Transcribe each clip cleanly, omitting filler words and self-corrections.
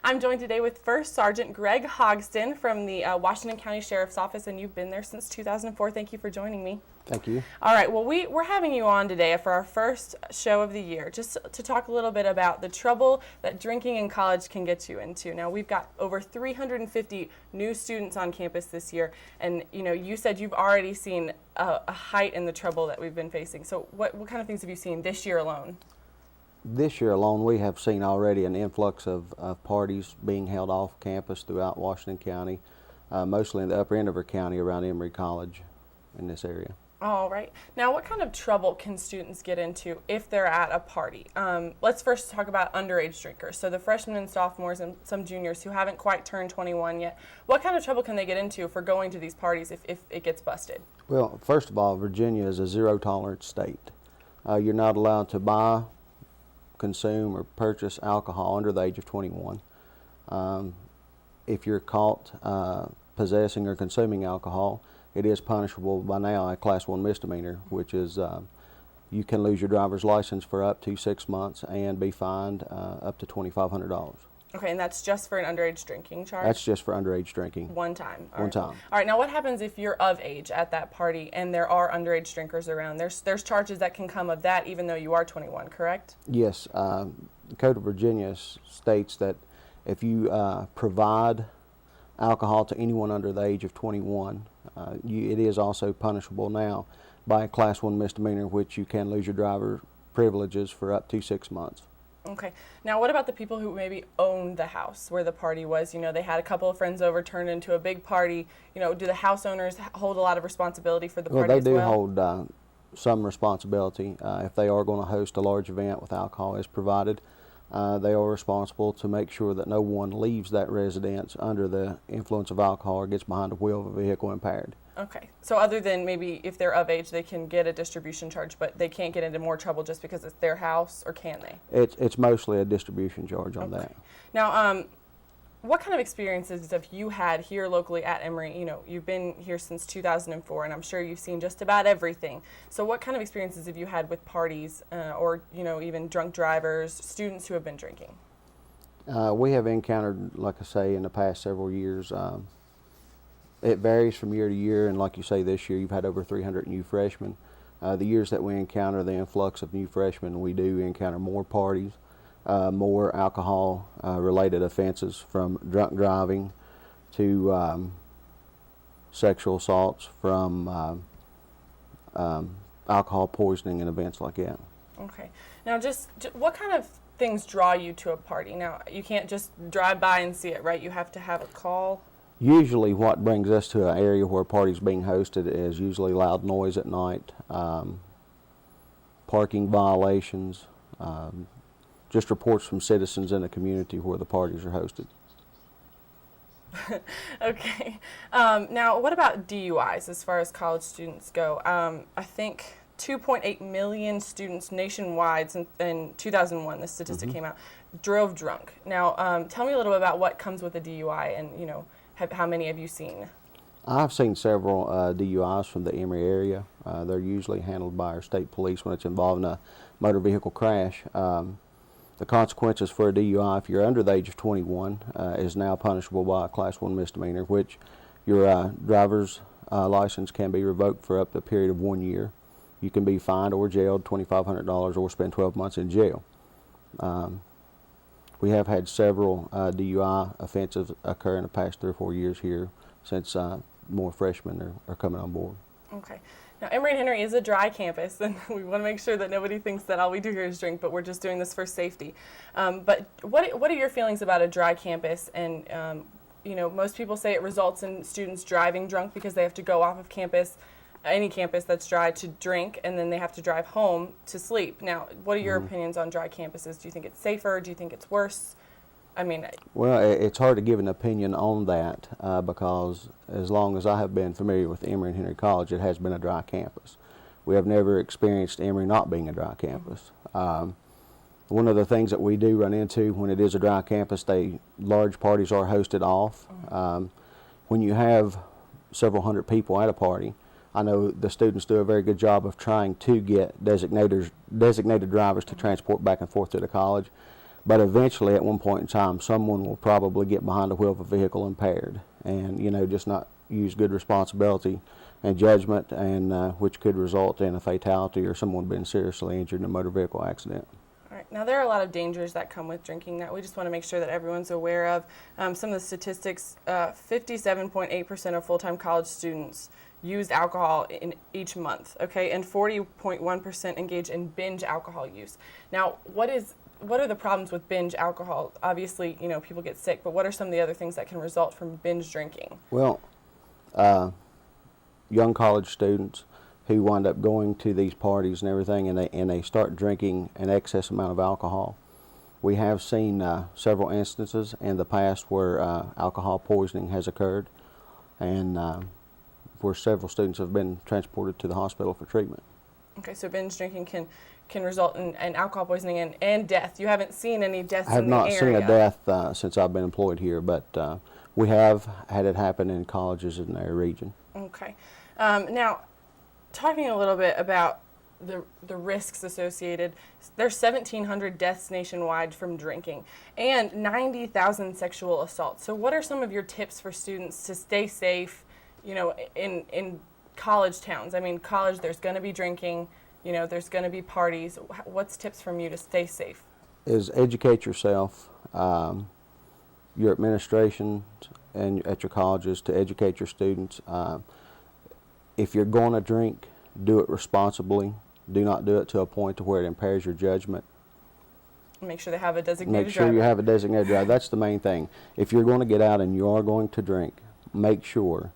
I'm joined today with First Sergeant Greg Hogston from the Washington County Sheriff's Office, and you've been there since 2004. Thank you for joining me. Thank you. All right, well, we're having you on today for our first show of the year, just to talk a little bit about the trouble that drinking in college can get you into. Now, we've got over 350 new students on campus this year, and you said you've already seen a height in the trouble that we've been facing. So what kind of things have you seen this year alone? This year alone, we have seen already an influx of parties being held off campus throughout Washington County, mostly in the upper end of our county around Emory College in this area. All right. Now, what kind of trouble can students get into if they're at a party? Let's first talk about underage drinkers. So the freshmen and sophomores and some juniors who haven't quite turned 21 yet. What kind of trouble can they get into for going to these parties if it gets busted? Well, first of all, Virginia is a zero-tolerance state. You're not allowed to buy, consume, or purchase alcohol under the age of 21. If you're caught possessing or consuming alcohol, it is punishable by now a Class 1 misdemeanor, which is you can lose your driver's license for up to 6 months and be fined up to $2,500. Okay, and that's just for an underage drinking charge? That's just for underage drinking. One time? One time. All right, now what happens if you're of age at that party and there are underage drinkers around? There's charges that can come of that even though you are 21, correct? Yes. The Code of Virginia states that if you provide alcohol to anyone under the age of 21, it is also punishable now by a Class 1 misdemeanor, which you can lose your driver privileges for up to 6 months. Okay. Now, what about the people who maybe owned the house where the party was? They had a couple of friends over, turned into a big party. Do the house owners hold a lot of responsibility for the party Well, as they do well? hold some responsibility. If they are going to host a large event with alcohol as provided, they are responsible to make sure that no one leaves that residence under the influence of alcohol or gets behind the wheel of a vehicle impaired. Okay. So other than maybe if they're of age, they can get a distribution charge, but they can't get into more trouble just because it's their house, or can they? It's mostly a distribution charge on that. Now, what kind of experiences have you had here locally at Emory? You've been here since 2004, and I'm sure you've seen just about everything. So what kind of experiences have you had with parties or, even drunk drivers, students who have been drinking? We have encountered, like I say, in the past several years, it varies from year to year, and like you say, this year you've had over 300 new freshmen. The years that we encounter the influx of new freshmen, we do encounter more parties, more alcohol-related offenses, from drunk driving to sexual assaults, from alcohol poisoning and events like that. Okay. Now, just what kind of things draw you to a party? Now, you can't just drive by and see it, right? You have to have a call. Usually what brings us to an area where a party's being hosted is usually loud noise at night, parking violations, just reports from citizens in the community where the parties are hosted. Okay. Now, what about DUIs as far as college students go? I think 2.8 million students nationwide in 2001, this statistic came out, drove drunk. Now, tell me a little bit about what comes with a DUI and, how many have you seen? I've seen several DUIs from the Emory area. They're usually handled by our state police when it's involving a motor vehicle crash. The consequences for a DUI, if you're under the age of 21, is now punishable by a Class 1 misdemeanor, which your driver's license can be revoked for up to a period of 1 year. You can be fined or jailed $2,500 or spend 12 months in jail. We have had several DUI offenses occur in the past 3 or 4 years here since more freshmen are coming on board. Okay. Now, Emory Henry is a dry campus, and we want to make sure that nobody thinks that all we do here is drink, but we're just doing this for safety. But what are your feelings about a dry campus? And, most people say it results in students driving drunk because they have to go off of campus, any campus that's dry, to drink, and then they have to drive home to sleep. Now, what are your opinions on dry campuses? Do you think it's safer? Do you think it's worse? Well, it's hard to give an opinion on that because as long as I have been familiar with Emory Henry College, it has been a dry campus. We have never experienced Emory not being a dry campus. One of the things that we do run into when it is a dry campus, large parties are hosted off. When you have several hundred people at a party, I know the students do a very good job of trying to get designated drivers to transport back and forth to the college. But eventually, at one point in time, someone will probably get behind the wheel of a vehicle impaired, and just not use good responsibility and judgment, and which could result in a fatality or someone being seriously injured in a motor vehicle accident. All right. Now, there are a lot of dangers that come with drinking that we just want to make sure that everyone's aware of. Some of the statistics: 57.8% of full-time college students used alcohol in each month. Okay, and 40.1% engage in binge alcohol use. Now, what are the problems with binge alcohol? Obviously, people get sick, but what are some of the other things that can result from binge drinking? Well, young college students who wind up going to these parties and everything, and they start drinking an excess amount of alcohol. We have seen several instances in the past where alcohol poisoning has occurred, and where several students have been transported to the hospital for treatment. Okay, so binge drinking can result in alcohol poisoning and death. You haven't seen any deaths in the area? I have not seen a death since I've been employed here, but we have had it happen in colleges in our region. Okay. Now, talking a little bit about the risks associated, there's 1,700 deaths nationwide from drinking and 90,000 sexual assaults. So what are some of your tips for students to stay safe, in college towns? I mean, college, there's going to be drinking, there's going to be parties. What's tips from you to stay safe? Is educate yourself, your administration and at your colleges to educate your students. If you're going to drink, do it responsibly. Do not do it to a point to where it impairs your judgment. Make sure they have a designated driver. Make sure you have a designated driver. That's the main thing. If you're going to get out and you are going to drink, make sure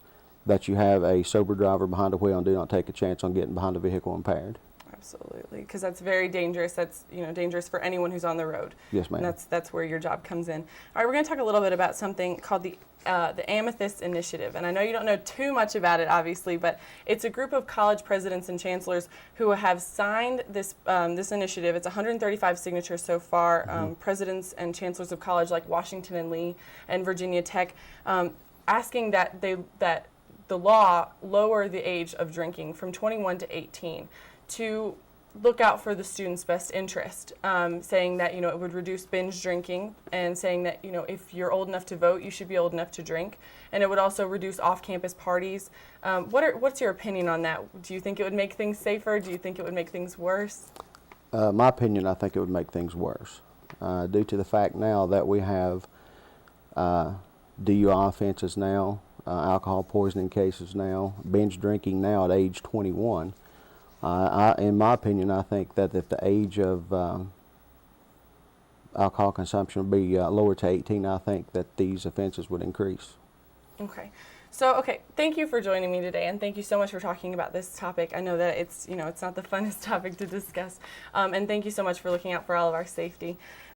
that you have a sober driver behind the wheel and do not take a chance on getting behind a vehicle impaired. Absolutely, because that's very dangerous. That's dangerous for anyone who's on the road. Yes, ma'am. And that's where your job comes in. All right, we're going to talk a little bit about something called the Amethyst Initiative, and I know you don't know too much about it, obviously, but it's a group of college presidents and chancellors who have signed this this initiative. It's 135 signatures so far. Presidents and chancellors of college like Washington and Lee and Virginia Tech, asking that the law lower the age of drinking from 21 to 18 to look out for the student's best interest, saying that it would reduce binge drinking, and saying that if you're old enough to vote, you should be old enough to drink, and it would also reduce off-campus parties. What's your opinion on that? Do you think it would make things safer? Do you think it would make things worse? My opinion, I think it would make things worse, due to the fact now that we have DUI offenses now, alcohol poisoning cases now, binge drinking now at age 21. In my opinion, I think that if the age of alcohol consumption would be lowered to 18, I think that these offenses would increase. Okay. So, thank you for joining me today, and thank you so much for talking about this topic. I know that it's not the funnest topic to discuss, and thank you so much for looking out for all of our safety.